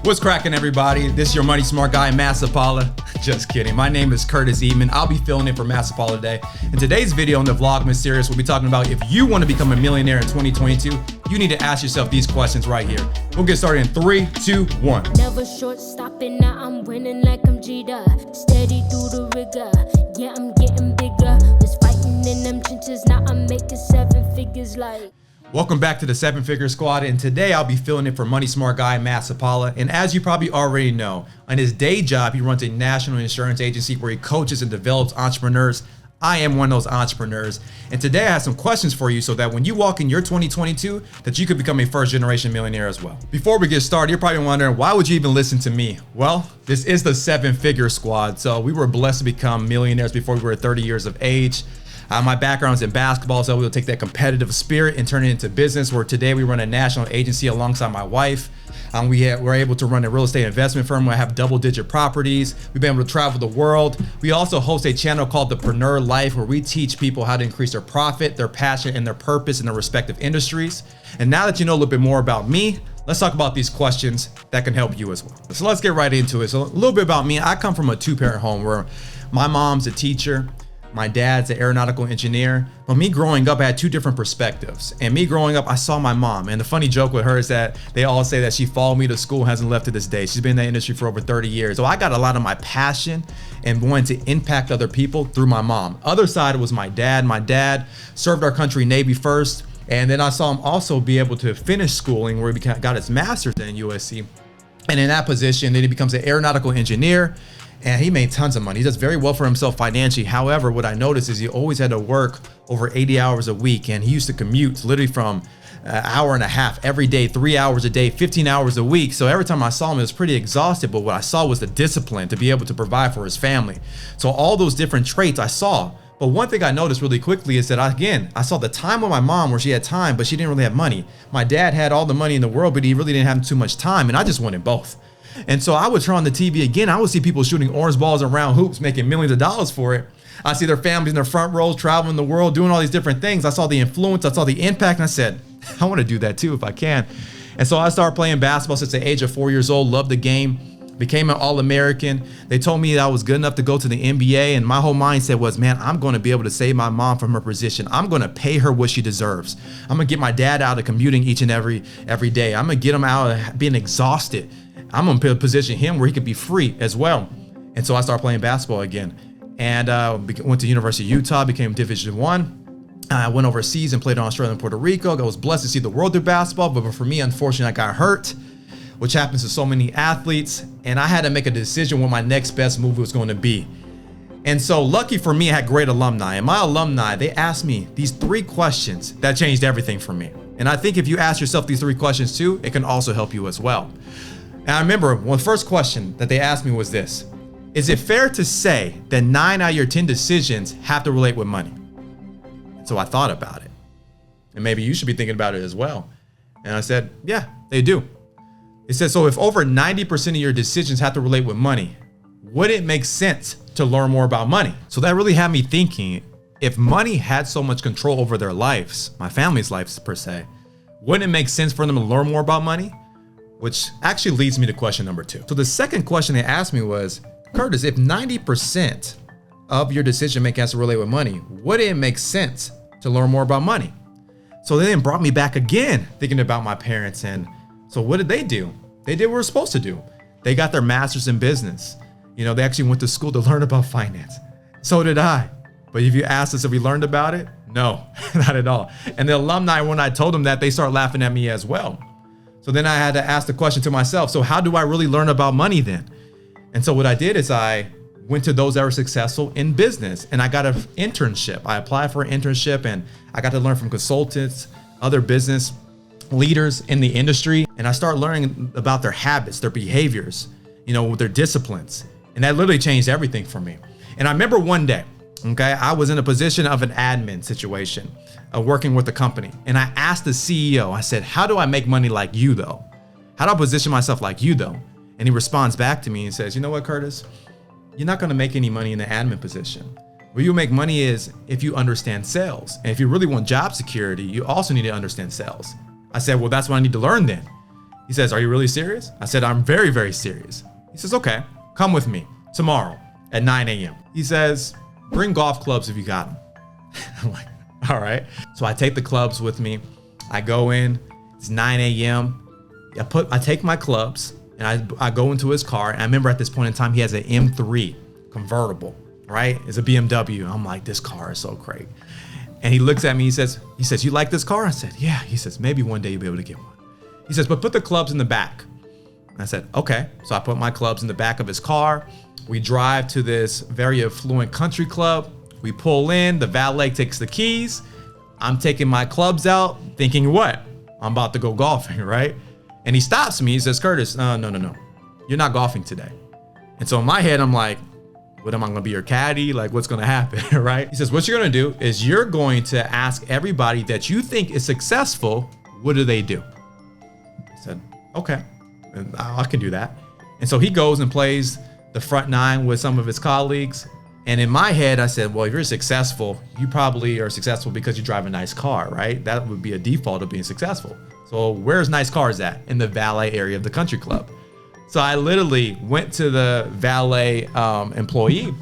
What's cracking, everybody? This is your money smart guy, Sapaula. Just kidding. My name is Curtis Eatmon. I'll be filling in for Sapaula today. In today's video in the Vlogmas series, we'll be talking about if you want to become a millionaire in 2022, you need to ask yourself these questions right here. We'll get started in 3, 2, 1. Never short stopping, now I'm winning like I'm Jeter. Steady through the rigor, yeah, I'm getting bigger. Was fighting in them trenches, now I'm making 7 figures like... Welcome back to the 7-Figure Squad, and today I'll be filling in for money smart guy Sapaula. And as you probably already know, on his day job, he runs a national insurance agency where he coaches and develops entrepreneurs. I am one of those entrepreneurs, and today I have some questions for you so that when you walk in your 2022, that you could become a first-generation millionaire as well. Before we get started, you're probably wondering, why would you even listen to me? Well, this is the 7-Figure Squad, so we were blessed to become millionaires before we were 30 years of age. My background is in basketball, so we'll take that competitive spirit and turn it into business, where today we run a national agency alongside my wife. We're able to run a real estate investment firm where I have double-digit properties. We've been able to travel the world. We also host a channel called The Preneur Life, where we teach people how to increase their profit, their passion, and their purpose in their respective industries. And now that you know a little bit more about me, let's talk about these questions that can help you as well. So let's get right into it. So a little bit about me. I come from a 2-parent home where my mom's a teacher. My dad's an aeronautical engineer. But me growing up, I had 2 different perspectives. And me growing up, I saw my mom. And the funny joke with her is that they all say that she followed me to school, hasn't left to this day. She's been in that industry for over 30 years. So I got a lot of my passion and wanting to impact other people through my mom. Other side was my dad. My dad served our country Navy first. And then I saw him also be able to finish schooling, where he got his master's in USC. And in that position, then he becomes an aeronautical engineer. And he made tons of money. He does very well for himself financially. However, what I noticed is he always had to work over 80 hours a week. And he used to commute literally from an hour and a half every day, 3 hours a day, 15 hours a week. So every time I saw him, it was pretty exhausted. But what I saw was the discipline to be able to provide for his family. So all those different traits I saw. But one thing I noticed really quickly is that, I saw the time with my mom where she had time, but she didn't really have money. My dad had all the money in the world, but he really didn't have too much time. And I just wanted both. And so I would turn on the TV again. I would see people shooting orange balls around hoops, making millions of dollars for it. I see their families in their front rows, traveling the world, doing all these different things. I saw the influence, I saw the impact, and I said, I want to do that too if I can. And so I started playing basketball since the age of 4 years old, loved the game, became an All-American. They told me that I was good enough to go to the NBA, and my whole mindset was, man, I'm going to be able to save my mom from her position. I'm going to pay her what she deserves. I'm going to get my dad out of commuting each and every day. I'm going to get him out of being exhausted. I'm going to position him where he could be free as well. And so I started playing basketball again, and went to University of Utah, became Division I. I went overseas and played in Australia and Puerto Rico. I was blessed to see the world through basketball, but for me, unfortunately, I got hurt, which happens to so many athletes. And I had to make a decision what my next best move was going to be. And so lucky for me, I had great alumni. And my alumni, they asked me these 3 questions that changed everything for me. And I think if you ask yourself these 3 questions too, it can also help you as well. And I remember the first question that they asked me was this: is it fair to say that 9 out of your 10 decisions have to relate with money? So I thought about it. And maybe you should be thinking about it as well. And I said, yeah, they do. It said, so if over 90% of your decisions have to relate with money, would it make sense to learn more about money? So that really had me thinking, if money had so much control over their lives, my family's lives per se, wouldn't it make sense for them to learn more about money? Which actually leads me to question number 2. So the second question they asked me was, Curtis, if 90% of your decision making has to relate with money, would it make sense to learn more about money? So they then brought me back again, thinking about my parents. And so what did they do? They did what we're supposed to do. They got their master's in business. They actually went to school to learn about finance. So did I. But if you asked us if we learned about it, no, not at all. And the alumni, when I told them that, they started laughing at me as well. So then I had to ask the question to myself, so how do I really learn about money then? And so what I did is I went to those that were successful in business, and I got an internship. I applied for an internship, and I got to learn from consultants, other business leaders in the industry. And I started learning about their habits, their behaviors, their disciplines. And that literally changed everything for me. And I remember one day, I was in a position of an admin situation, working with the company. And I asked the CEO, I said, how do I make money like you though? How do I position myself like you though? And he responds back to me and says, you know what, Curtis? You're not going to make any money in the admin position. Where you make money is if you understand sales. And if you really want job security, you also need to understand sales. I said, well, that's what I need to learn then. He says, are you really serious? I said, I'm very, very serious. He says, okay, come with me tomorrow at 9 a.m. He says, bring golf clubs if you got them. I'm like, all right. So I take the clubs with me. I go in, it's 9 a.m. I take my clubs and I go into his car. And I remember at this point in time, he has an M3 convertible, right? It's a BMW. I'm like, this car is so great. And he looks at me, he says, you like this car? I said, yeah. He says, maybe one day you'll be able to get one. He says, but put the clubs in the back. I said, okay. So I put my clubs in the back of his car. We drive to this very affluent country club. We pull in, the valet takes the keys. I'm taking my clubs out, thinking what? I'm about to go golfing, right? And he stops me, he says, Curtis, no. You're not golfing today. And so in my head, I'm like, what, am I gonna be your caddy? Like, what's gonna happen, right? He says, what you're gonna do is you're going to ask everybody that you think is successful, what do they do? I said, okay, I can do that. And so he goes and plays the front nine with some of his colleagues. And in my head, I said, well, if you're successful, you probably are successful because you drive a nice car, right? That would be a default of being successful. So where's nice cars at? In the valet area of the country club. So I literally went to the valet employee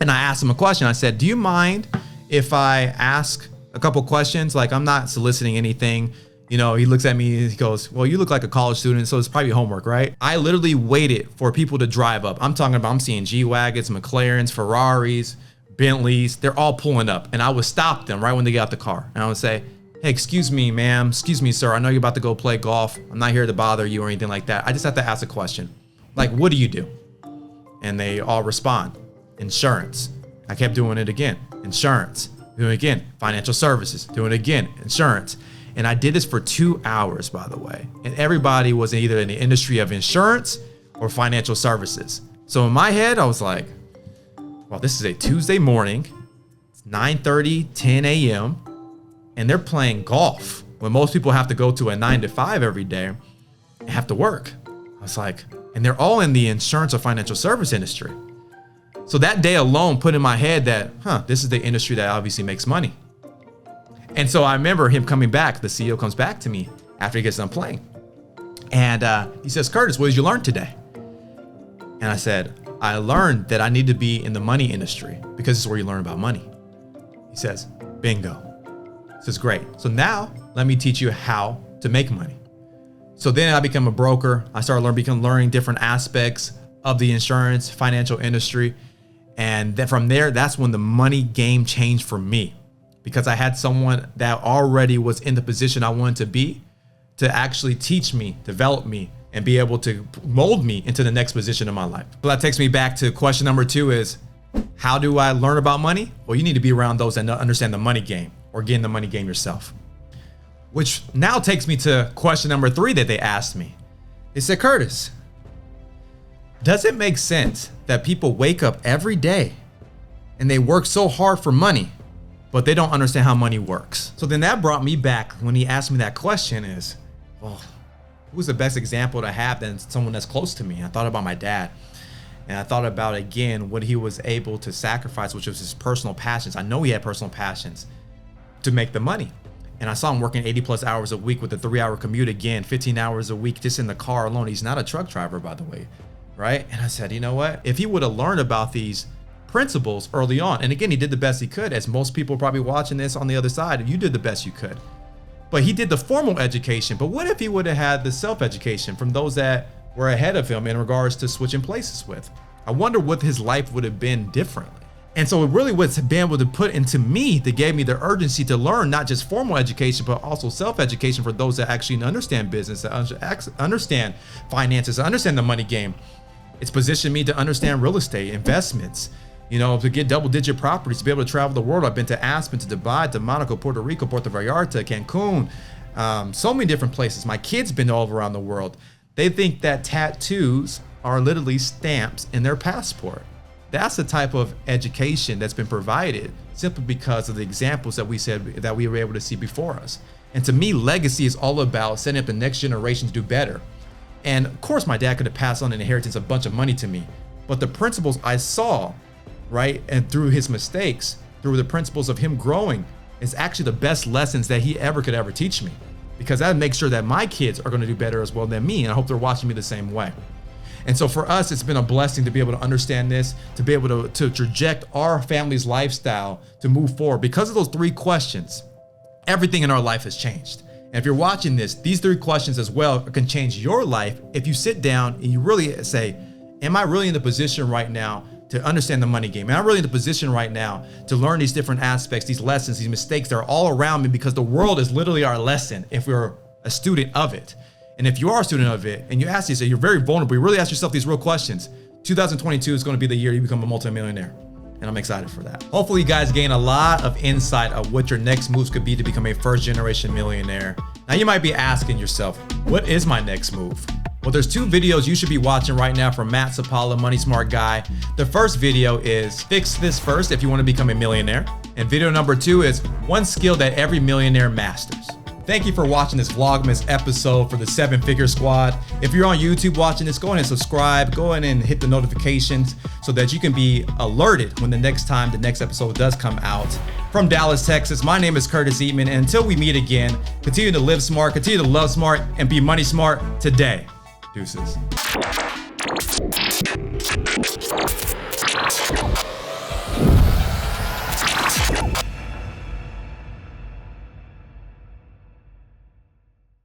and I asked him a question. I said, do you mind if I ask a couple questions? Like, I'm not soliciting anything. You know, he looks at me and he goes, well, you look like a college student, so it's probably homework, right? I literally waited for people to drive up. I'm seeing G-Wagons, McLarens, Ferraris, Bentleys. They're all pulling up. And I would stop them right when they get out the car. And I would say, hey, excuse me, ma'am. Excuse me, sir. I know you're about to go play golf. I'm not here to bother you or anything like that. I just have to ask a question. Like, what do you do? And they all respond. Insurance. I kept doing it again. Insurance. Doing it again. Financial services. Doing it again. Insurance. And I did this for 2 hours, by the way. And everybody was either in the industry of insurance or financial services. So in my head, I was like, well, this is a Tuesday morning. It's 9:30, 10 a.m. And they're playing golf when most people have to go to a 9 to 5 every day and have to work. I was like, and they're all in the insurance or financial service industry. So that day alone put in my head that, this is the industry that obviously makes money. And so I remember him coming back. The CEO comes back to me after he gets done playing. And he says, Curtis, what did you learn today? And I said, I learned that I need to be in the money industry because it's where you learn about money. He says, bingo. This is great. So now let me teach you how to make money. So then I become a broker. I started learning different aspects of the insurance financial industry. And then from there, that's when the money game changed for me. Because I had someone that already was in the position I wanted to be to actually teach me, develop me, and be able to mold me into the next position in my life. So that takes me back to question number 2 is, how do I learn about money? Well, you need to be around those that understand the money game or get in the money game yourself. Which now takes me to question number 3 that they asked me. They said, Curtis, does it make sense that people wake up every day and they work so hard for money, but they don't understand how money works? So then that brought me back when he asked me that question is, well, who's the best example to have than someone that's close to me? I thought about my dad. And I thought about, again, what he was able to sacrifice, which was his personal passions. I know he had personal passions to make the money. And I saw him working 80 plus hours a week with a 3-hour commute, again, 15 hours a week just in the car alone. He's not a truck driver, by the way, right? And I said, you know what? If he would have learned about these principles early on, and again, he did the best he could, as most people probably watching this on the other side, you did the best you could. But he did the formal education. But what if he would have had the self-education from those that were ahead of him in regards to switching places with? I wonder what his life would have been differently. And so it really was being able to put into me that gave me the urgency to learn not just formal education, but also self-education for those that actually understand business, that understand finances, understand the money game. It's positioned me to understand real estate, investments, you know, to get double-digit properties, to be able to travel the world. I've been to Aspen, to Dubai, to Monaco, Puerto Rico, Puerto Vallarta, Cancun, so many different places. My kids been all around the world. They think that tattoos are literally stamps in their passport. That's the type of education that's been provided simply because of the examples that we said that we were able to see before us. And to me, legacy is all about setting up the next generation to do better. And of course, my dad could have passed on an inheritance, a bunch of money to me, but the principles I saw, right, and through his mistakes, through the principles of him growing, is actually the best lessons that he could ever teach me. because that makes sure that my kids are going to do better as well than me. And I hope they're watching me the same way. And so for us, it's been a blessing to be able to understand this, to be able to traject our family's lifestyle to move forward. Because of those 3 questions, everything in our life has changed. And if you're watching this, these 3 questions as well can change your life if you sit down and you really say, am I really in the position right now to understand the money game? Am I really in the position right now to learn these different aspects, these lessons, these mistakes that are all around me, because the world is literally our lesson if we're a student of it. And if you are a student of it and you ask yourself, you're very vulnerable, you really ask yourself these real questions. 2022 is going to be the year you become a multimillionaire. And I'm excited for that. Hopefully you guys gain a lot of insight of what your next moves could be to become a first generation millionaire. Now you might be asking yourself, what is my next move? Well, there's 2 videos you should be watching right now from Matt Sapaula, Money Smart Guy. The first video is Fix This First if you want to become a millionaire. And video number 2 is 1 skill that every millionaire masters. Thank you for watching this Vlogmas episode for the 7-Figure Squad. If you're on YouTube watching this, go ahead and subscribe, go ahead and hit the notifications so that you can be alerted when the next episode does come out. From Dallas, Texas, my name is Curtis Eatmon, and until we meet again, continue to live smart, continue to love smart, and be money smart today. Deuces.